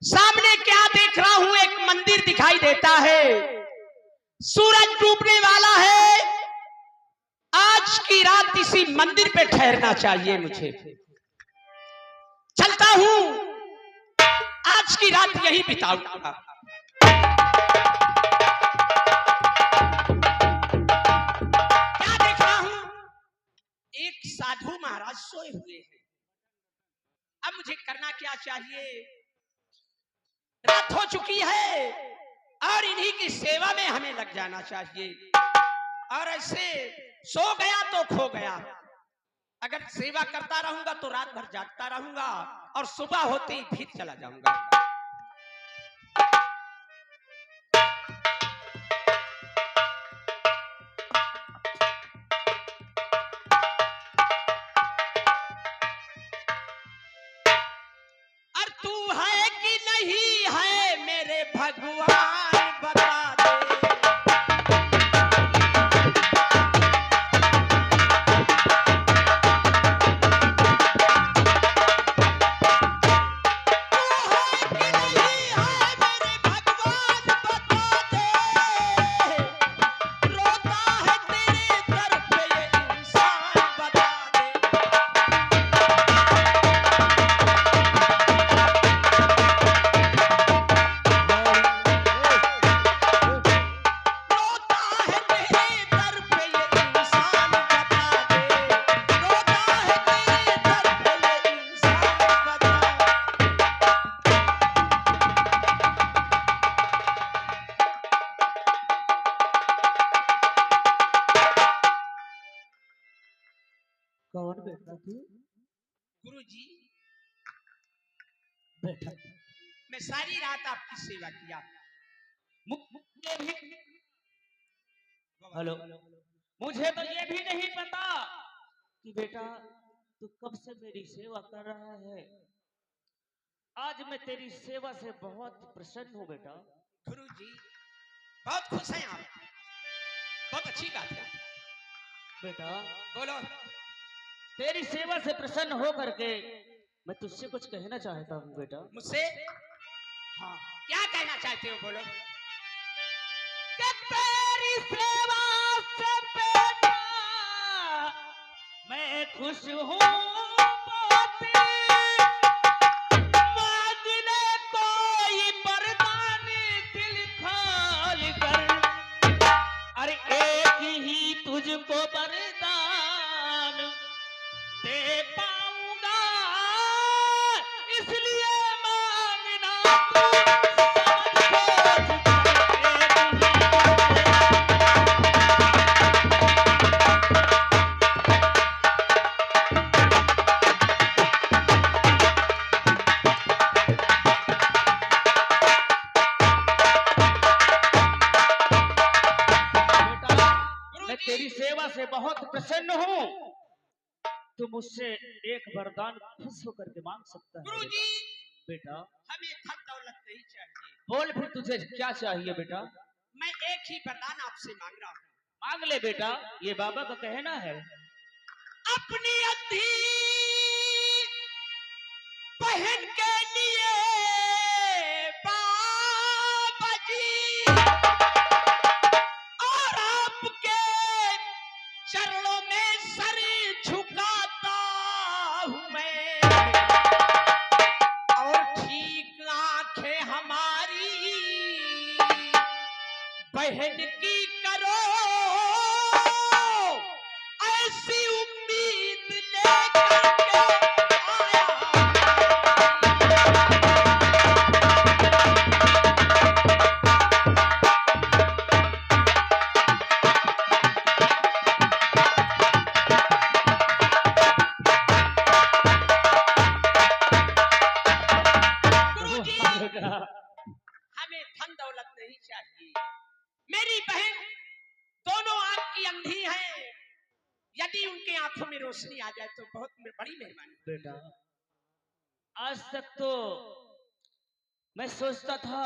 सामने क्या देख रहा हूं, एक मंदिर दिखाई देता है। सूरज डूबने वाला है। आज की रात इसी मंदिर पे ठहरना चाहिए मुझे। चलता हूं, आज की रात यही बिताऊंगा। क्या देख रहा हूं, एक साधु महाराज सोए हुए हैं। अब मुझे करना क्या चाहिए? रात हो चुकी है और इन्हीं की सेवा में हमें लग जाना चाहिए। और ऐसे सो गया तो खो गया। अगर सेवा करता रहूंगा तो रात भर जागता रहूंगा और सुबह होते ही फिर चला जाऊंगा। और तू है कि नहीं है मेरे भगवान बता दे। कौन बेटा तू? गुरु जी, बेटा मैं सारी रात आपकी सेवा किया। हेलो, मुझे तो ये भी नहीं पता कि बेटा तू कब से मेरी सेवा कर रहा है। आज मैं तेरी सेवा से बहुत प्रसन्न हूँ बेटा। गुरु जी, बहुत खुश हैं आप। बहुत अच्छी बात है। बेटा बोलो। तेरी सेवा से प्रसन्न हो करके मैं तुझसे कुछ कहना चाहता हूँ बेटा। मुझसे? हाँ, क्या कहना चाहते हो, बोलो। कि तेरी सेवा से बेटा मैं खुश हूँ मांगने कोई वरदान दिल खोल कर। अरे एक ही तुझको वरदान दे पाऊंगा, इसलिए मांगना तू समझ मैं तेरी सेवा से बहुत प्रसन्न हूँ। तू मुझसे एक वरदान खुश होकर के मांग सकता है। गुरु जी, बेटा हमें धन दौलत नहीं चाहिए। बोल फिर तुझे क्या चाहिए बेटा? मैं एक ही वरदान आपसे मांग रहा हूँ। मांग ले बेटा, ये बाबा का कहना है। अपनी अंधी बहन के लिए बाबा जी, और आपके चरणों में सर झुकाता हूँ मैं। और ठीक आंखें हमारी बहन की करो, ऐसी उम्मीद लेकर के आया। गुरुजी, हमें धन दौलत नहीं चाहिए। मेरी बहन दोनों आंख की अंधी है। यदि उनके आंखों में रोशनी आ जाए तो बहुत बड़ी मेहरबानी। बेटा आज तक तो मैं सोचता था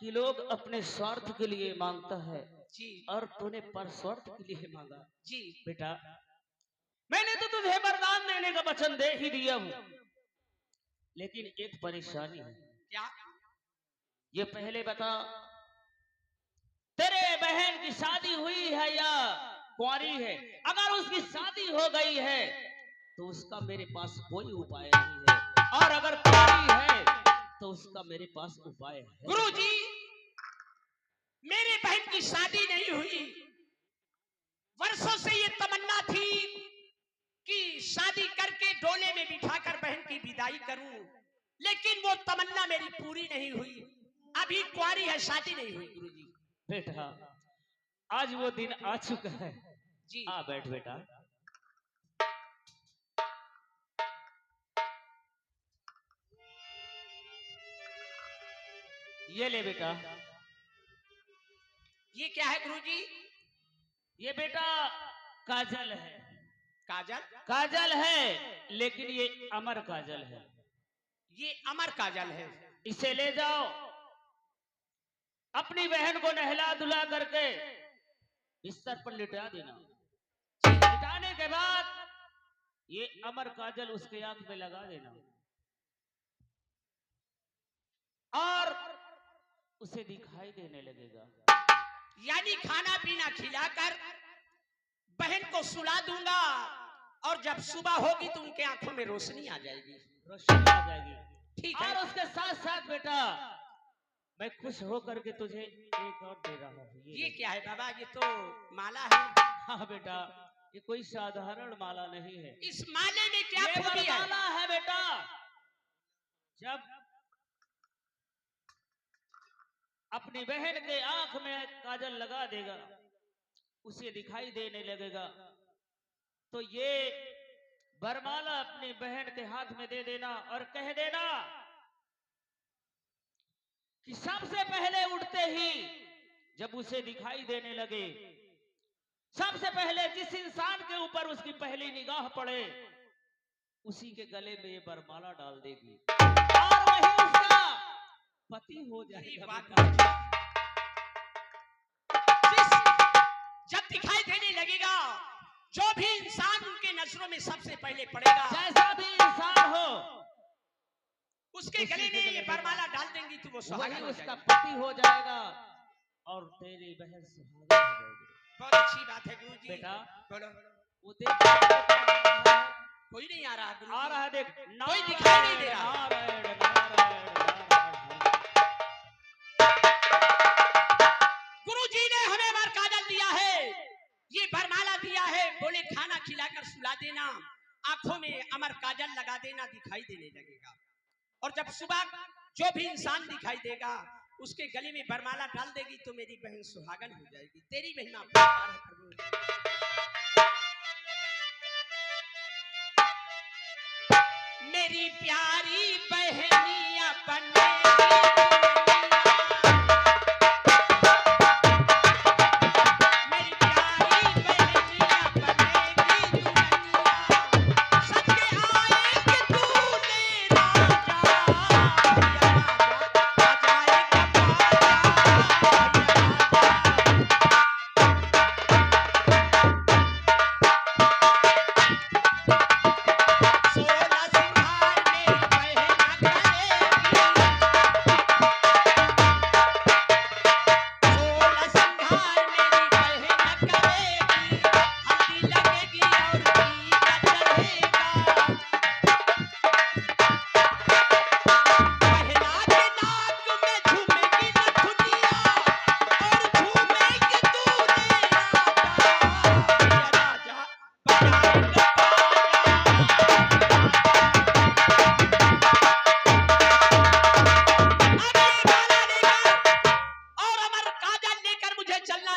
कि लोग अपने स्वार्थ के लिए मांगता है जी, और तूने पर स्वार्थ के लिए मांगा। जी बेटा मैंने तो तुझे वरदान देने का वचन दे ही दिया हूँ, लेकिन एक परेशानी है। क्या? ये पहले बता, तेरे बहन की शादी हुई है या कुंवारी है? अगर उसकी शादी हो गई है तो उसका मेरे पास कोई उपाय नहीं है, और अगर कुंवारी है तो उसका मेरे पास उपाय है। गुरुजी, मेरे बहन की शादी नहीं हुई। वर्षों से ये तमन्ना थी कि शादी करके डोले में बिठाकर बहन की विदाई करूं, लेकिन वो तमन्ना मेरी पूरी नहीं हुई। अभी कुंवारी है, शादी नहीं हुई। गुरुजी बेटा, आज वो दिन आ चुका है। जी, आ बैठ बेटा। ये ले बेटा। ये क्या है गुरुजी? ये बेटा काजल है। काजल? काजल है, लेकिन ये अमर काजल है। ये अमर काजल है। इसे ले जाओ, अपनी बहन को नहला धुला करके बिस्तर पर लिटा देना। लिटाने के बाद ये अमर काजल उसके आंख में लगा देना, और उसे दिखाई देने लगेगा। यानी खाना पीना खिलाकर बहन को सुला दूंगा, और जब सुबह होगी तो उनके आंखों में रोशनी आ जाएगी। रोशनी आ जाएगी। ठीक है। और उसके साथ साथ बेटा, मैं खुश होकर के तुझे एक और दे रहा हूँ। ये क्या है बाबा? ये तो माला है। हाँ बेटा, ये कोई साधारण माला नहीं है। इस माले में क्या ये खूबी है? माला है बेटा। जब अपनी बहन के आंख में काजल लगा देगा, उसे दिखाई देने लगेगा, तो ये वरमाला अपनी बहन के हाथ में दे देना और कह देना कि सबसे पहले उठते ही जब उसे दिखाई देने लगे, सबसे पहले जिस इंसान के ऊपर उसकी पहली निगाह पड़े, उसी के गले में ये वरमाला डाल देगी, और वही उसका पति हो जाएगा। जब दिखाई देने लगेगा, जो भी इंसान उनके नजरों में सबसे पहले पड़ेगा, जैसा भी इंसान हो, उसके गले में ये वरमाला डाल देंगी तो वो सुहागन हो उसका जाएगी। पति हो जाएगा और तेरी बहन सुहागन हो जाएगी। बहुत अच्छी बात है गुरुजी। बेटा बोलो। वो देख, कोई नहीं आ रहा गुरुजी। आ रहा है, देख, कोई दिखाई नहीं दे रहा। नारायण नारायण नारायण। गुरुजी ने हमें वर काजल दिया है, ये वरमाला दिया है, बोले खाना खिलाकर सुला देना, आंखों में अमर काजल लगा देना, दिखाई देने लगेगा, और जब सुबह जो भी इंसान दिखाई देगा उसके गले में वरमाला डाल देगी तो मेरी बहन सुहागन हो जाएगी। तेरी महिमा अपरंपार है प्रभु। मेरी प्यारी बहनिया बनेगी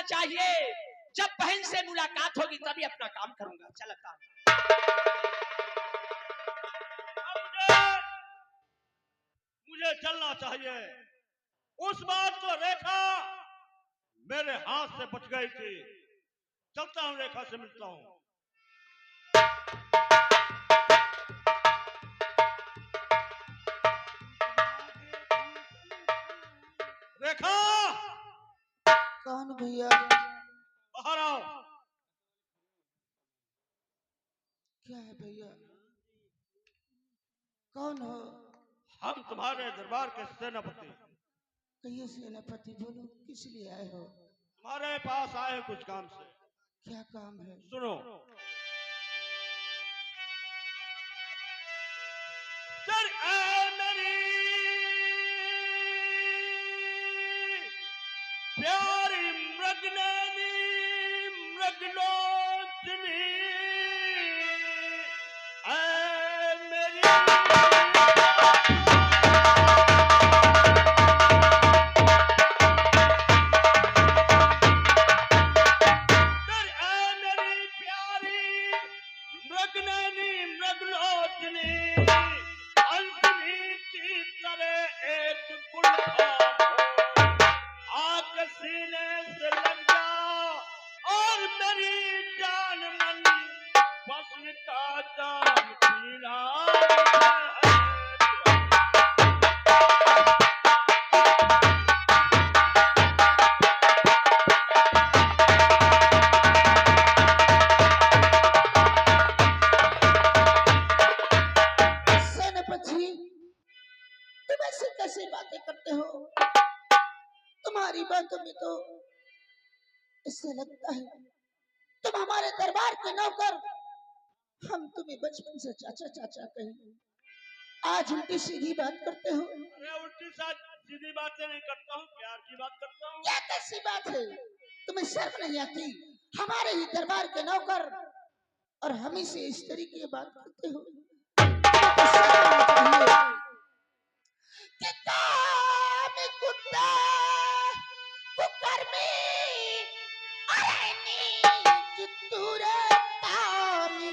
चाहिए। जब बहन से मुलाकात होगी तभी अपना काम करूंगा। चलता मुझे चलना चाहिए। उस बात को रेखा मेरे हाथ से बच गई थी। चलता हूँ, रेखा से मिलता हूँ। रेखा, कौन भैया? बाहर आओ। क्या है भैया? कौन हो? हम तुम्हारे दरबार के सेनापति कहिए सेनापति, बोलो किस लिए आए हो? तुम्हारे पास आए कुछ काम से। क्या काम है? सुनो। सर मेरी प्यारी मृगनैनी मृगलोचनी मेरी मृगनैनी मृगलोचनी अंजनी की तरह एक गुलखान आग सीने से लग जा और मेरी जान मन बस का जान पीना सेनापति, तुम ऐसे कैसे बातें करते हो? तुम्हारी बातों में तो इससे लगता है तुम हमारे दरबार के नौकर। हम तुम्हें बचपन से चाचा चाचा कहें, आज उल्टी सीधी बात करते हो। मैं उल्टी सीधी बातें नहीं करता हूँ, प्यार की बात करता हूँ। क्या कैसी बात है? तुम्हें शर्म नहीं आती? हमारे ही दरबार के नौकर और हम ही से इस तरीके की बात करते हो। किताब कुत्ता कुकर्मी अरनी चित्तूरे तामी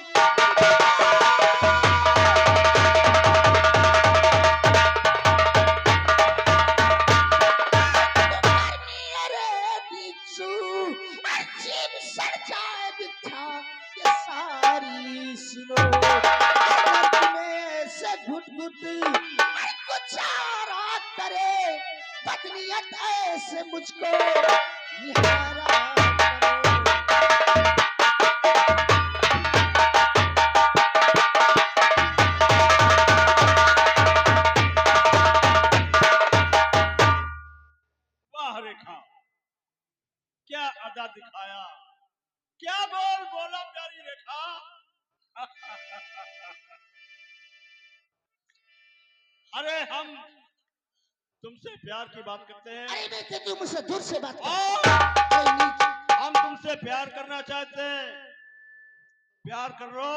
कुकर्मी अरे बिच्छू अजीब सरचाए बिठा ये सारी सुनो में से घुट घुट कुछ आरा करे बदनियत ऐसे मुझको निहारा वाह रेखा, क्या अदा दिखाया, क्या बोल बोला प्यारी रेखा। अरे हम तुमसे प्यार की बात करते हैं। अरे बेटे, तुम मुझसे दूर से बात और कर। हम तुमसे प्यार करना चाहते हैं। प्यार कर लो,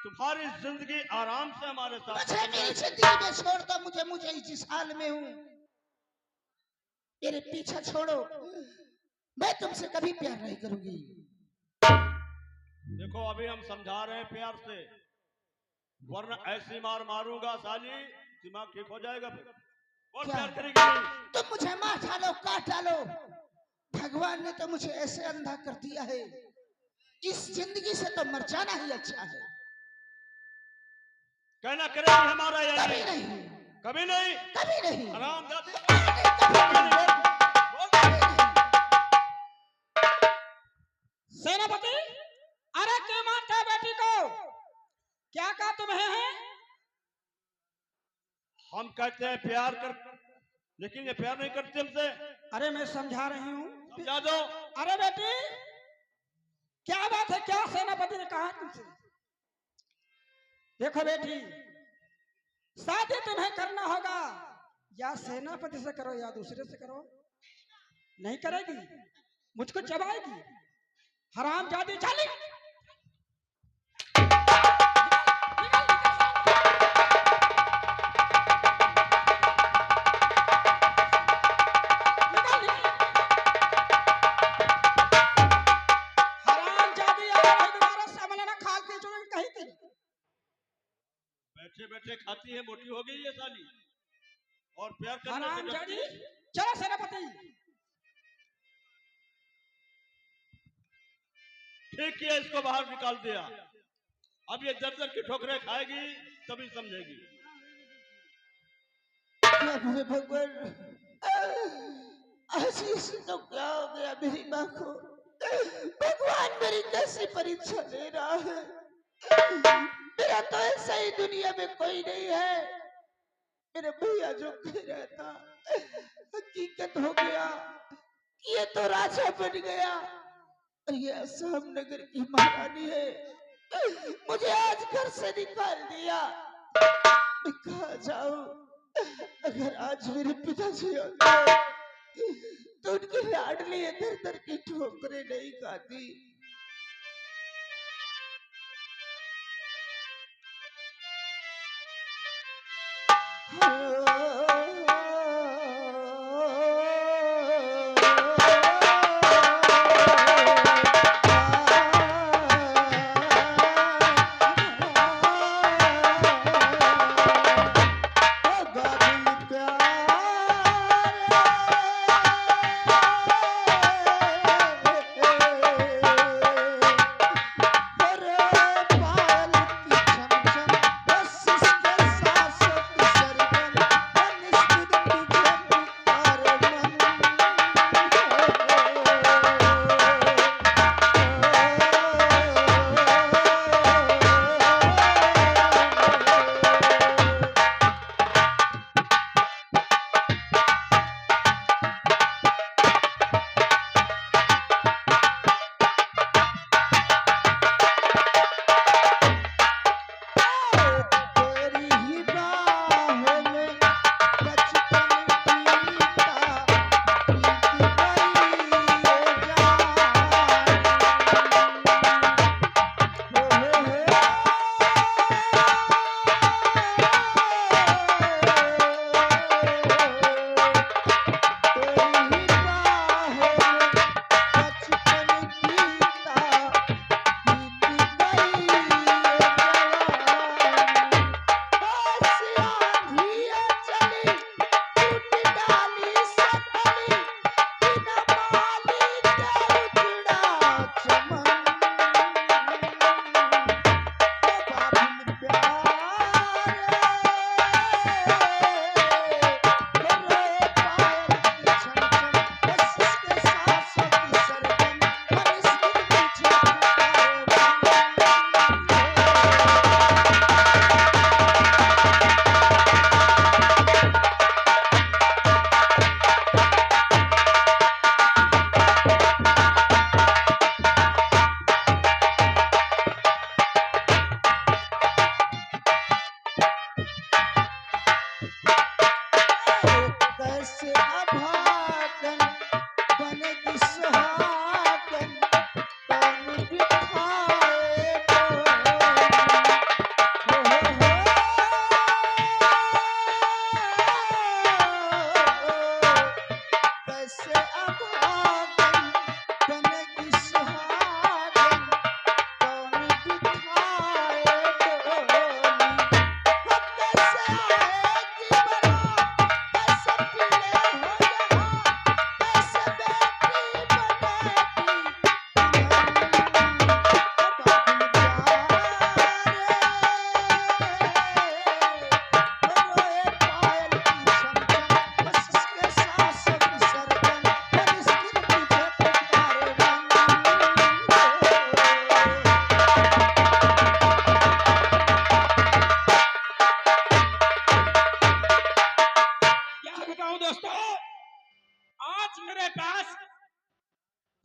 तुम्हारी जिंदगी आराम से हमारे साथ। मुझे मेरी जिंदगी में छोड़ दो, मुझे जिस हाल में हूँ मेरे पीछा छोड़ो। मैं तुमसे कभी प्यार नहीं करूंगी। देखो अभी हम समझा रहे हैं प्यार से, वरना ऐसी मार मारूंगा साली दिमाग ठीक हो जाएगा फिर और प्यार करेगी नहीं। तुम मुझे मार डालो, काट डालो, भगवान ने तो मुझे ऐसे अंधा कर दिया है, इस जिंदगी से तो मर जाना ही अच्छा है। कहना करेगी हमारा या कभी नहीं, कभी नहीं, कभी नहीं, आराम सेनापति, अरे क्यों मारते हो बेटी को? क्या कहा तुम्हें है? हम कहते हैं प्यार कर, लेकिन ये प्यार नहीं करते हमसे। अरे मैं समझा रही हूँ, समझा दो। अरे बेटी क्या बात है? क्या सेनापति ने कहा तुमसे? देखो बेटी, शादी तुम्हें करना होगा, या सेनापति से करो या दूसरे से करो। नहीं करेगी मुझको चबाएगी, हरामजादी। चली बैठे बैठे खाती है, मोटी हो गई है साली, और प्यार करने से हरामजादी। चलो सेनापति। ठीक किया, इसको बाहर निकाल दिया। अब ये दर दर की ठोकरें खाएगी तभी समझेगी। भगवान, आज इसे तो क्या हो गया मेरी माँ को? भगवान मेरी कैसी परीक्षा ले रहा है? मेरा तो ऐसा ही दुनिया में कोई नहीं है मेरे भैया जो कह रहा था हकीकत हो गया। ये तो राजा बन गया और ये असम नगर की महारानी है। मुझे आज घर से निकाल दिया। मैं कहाँ जाऊं? अगर आज मेरे पिताजी आ गए तो उनकी लाडली इधर उधर की ठोकरें नहीं खाती।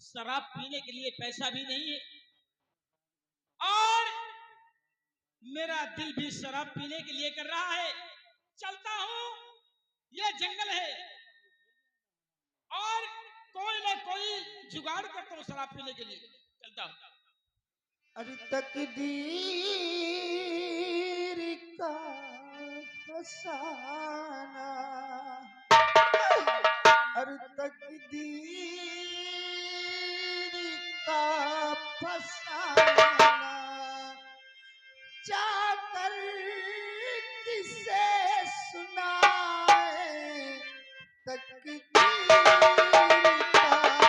शराब पीने के लिए पैसा भी नहीं है और मेरा दिल भी शराब पीने के लिए कर रहा है। चलता हूं, यह जंगल है और कोई ना कोई जुगाड़ करता हूं शराब पीने के लिए। चलता हूं। अरे तकदीर का फसाना, अरे तकदीर का फसाना, जाकर किसे सुनाए तकदीर का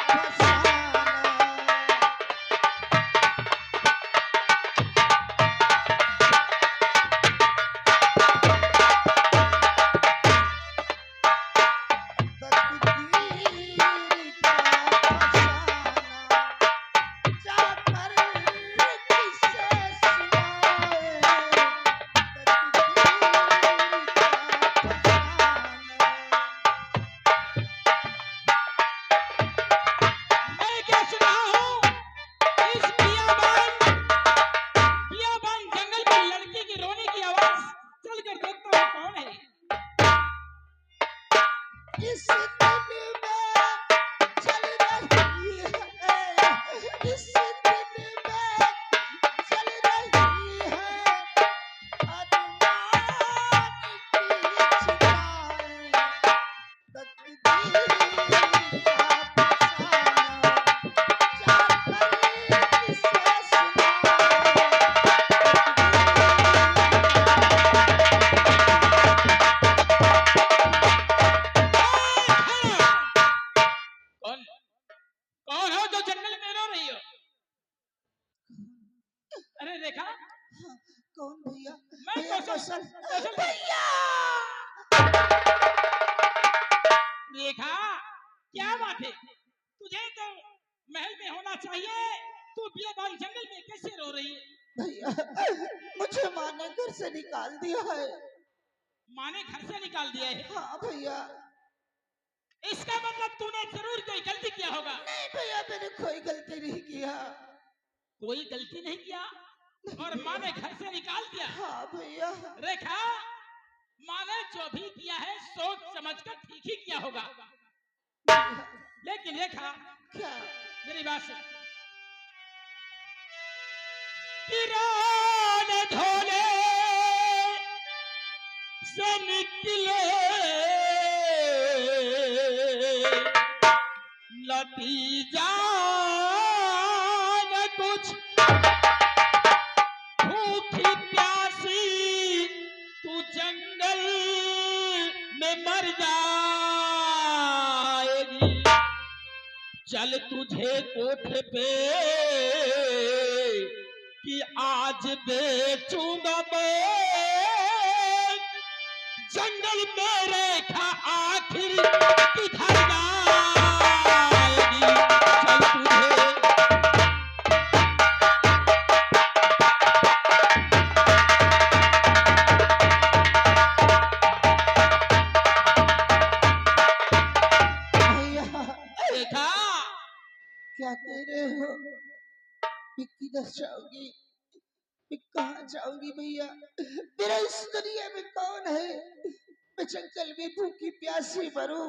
फसाना। तकदीर का हाँ, कौन भैया? मैं भैया कौशल कौशल। भैया। रेखा, क्या बात है? तुझे तो महल में होना चाहिए, तू बियाबान जंगल में कैसे रो रही है? भैया मुझे माँ ने घर से निकाल दिया है। माँ ने घर से निकाल दिया है? हाँ भैया। इसका मतलब तूने जरूर कोई गलती किया होगा। नहीं भैया, मैंने कोई गलती नहीं किया। कोई गलती नहीं किया और माँ ने घर से निकाल दिया? हाँ भैया। रेखा, माँ ने जो भी किया है सोच समझकर ठीक ही किया होगा। लेकिन रेखा, क्या? मेरी बात सुन। किराने धोने से निकले नतीजा न कुछ, भूखी प्यासी तू जंगल में मर जाएगी। चल तुझे कोठे पे कि आज बेचूंगा मैं जंगल में। रेखा आखिर किधर जाएगी? चल तुझे भैया रेखा, क्या कह रहे हो? मैं किधर जाऊंगी? मैं कहाँ जाऊंगी भैया? मेरा इस दुनिया में कौन है? मैं जंगल में भूखी प्यासी मरूं।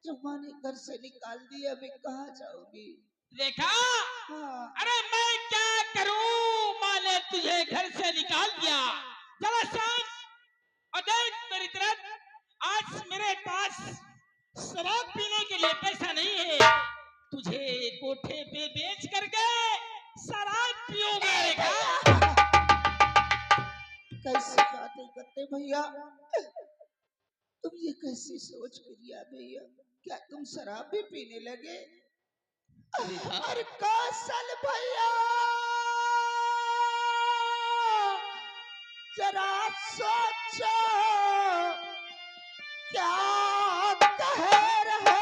जब माँ ने घर से निकाल दिया, मैं कहाँ जाऊंगी? रेखा, हाँ। अरे मैं क्या करूं? माँ ने तुझे घर से निकाल दिया। जरा सांस और देख मेरी तरफ। आज मेरे पास शराब पीने के लिए पैसा नहीं है, तुझे कोठे पे बेच करके शराब पीऊंगा। रेखा, कैसी बातें करते भैया? तुम ये कैसी सोच किया भैया? क्या तुम शराब भी पीने लगे? अरे कौशल भैया, जरा सोचो क्या कह रहे हो?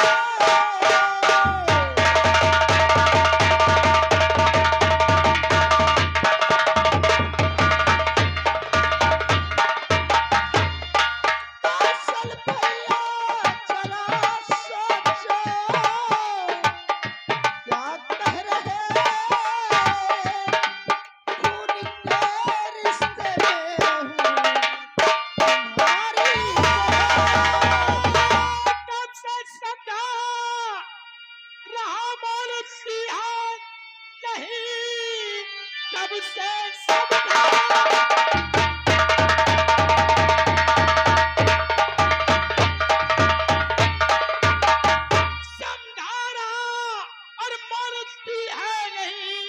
कौशल भैया, जरा सोचो क्या कह रहे हो? खून के रिश्ते में हूँ तुम्हारी। कब से समझा रहा मालूम सिया नहीं, कब से समझा समझाना और मानती है नहीं,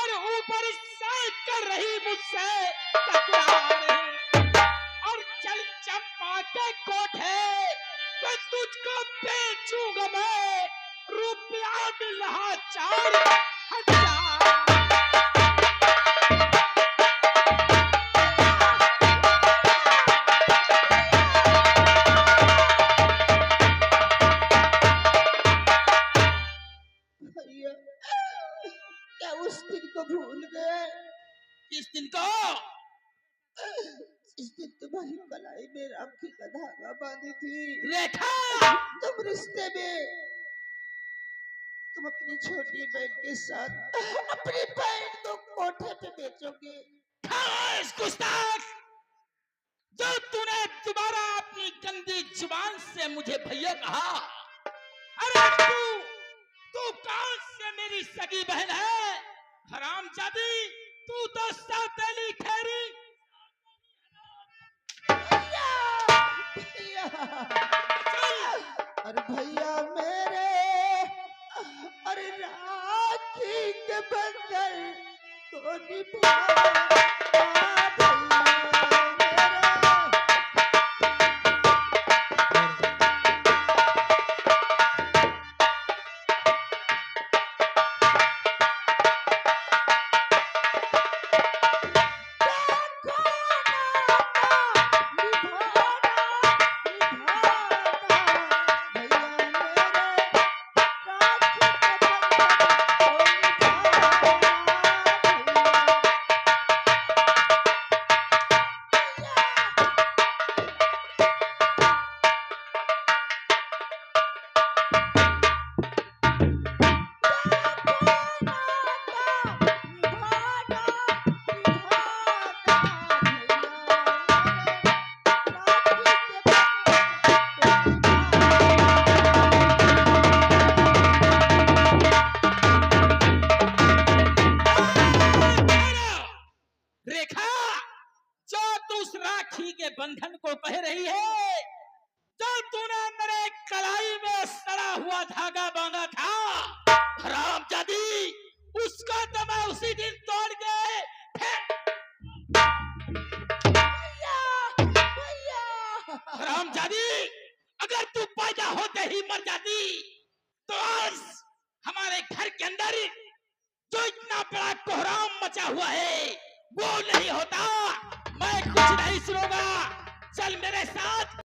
और ऊपर से कर रही मुझसे तकरार है। और चल चंपा के कोठे पे तुझको बेचूंगा मैं, रुपया मिल रहा 4,000। भैया क्या उस दिन को भूल गए? इस दिन को इस दिन तुम्हारी कलाई में राखी का धागा बांधी थी। रेखा, तुम रिश्ते में तुम अपनी छोटी बहन के साथ अपनी बहन को कोठे पे बेचोगे। खामोश गुस्ताख, जो तूने दोबारा अपनी गंदी जुबान से मुझे भैया कहा। अरे तू कौन से मेरी सगी बहन है? हरामजादी, तू तो सौतेली खैरी। भैया, अरे भैया मेरे, अरे राखी के बंधन को निभा भैया मेरे। था जो तू उस राखी के बंधन को कह रही है, जो तूने मेरे कलाई में सड़ा हुआ धागा बांधा था, हरामजादी, उसको तो मैं उसी दिन तोड़ के हरामजादी, अगर तू पैदा होते ही मर जाती तो आज हमारे घर के अंदर जो इतना बड़ा कोहराम मचा हुआ है वो नहीं होता। मैं कुछ नहीं सुनूंगा, चल मेरे साथ।